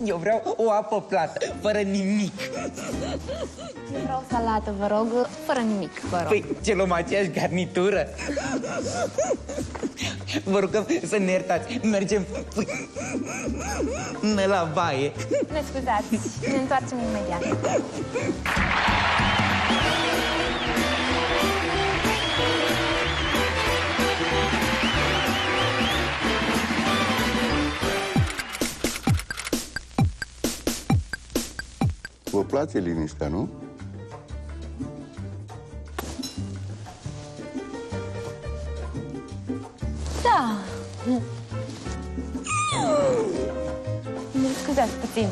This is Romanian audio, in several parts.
Eu vreau o apă plată, fără nimic. Eu vreau salată, vă rog, fără nimic, vă rog. Păi, ce luăm aceeași garnitură? Vă rugăm să ne iertați. Mergem până la baie. Ne scuzați, ne întoarcem imediat. Vă place liniștea, nu? Da. Ne scuzați puțin.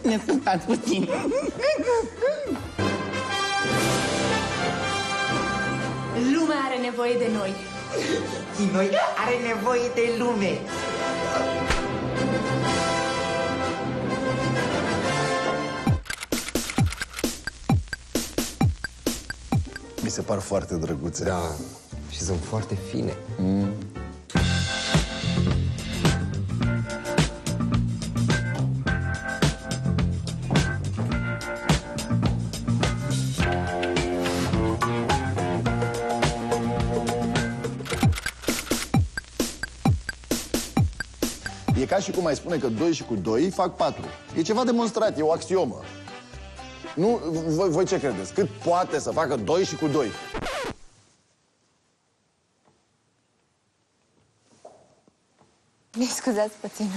Ne scântați puțin. Lumea are nevoie de noi. Și noi are nevoie de lume. Mi se par foarte drăguțe. Da, și sunt foarte fine. E ca și cum ai spune că 2 și cu 2 fac 4. E ceva demonstrat, e o axiomă. Nu, voi ce credeți? Cât poate să facă 2 și cu 2? Ne scuzați puțin.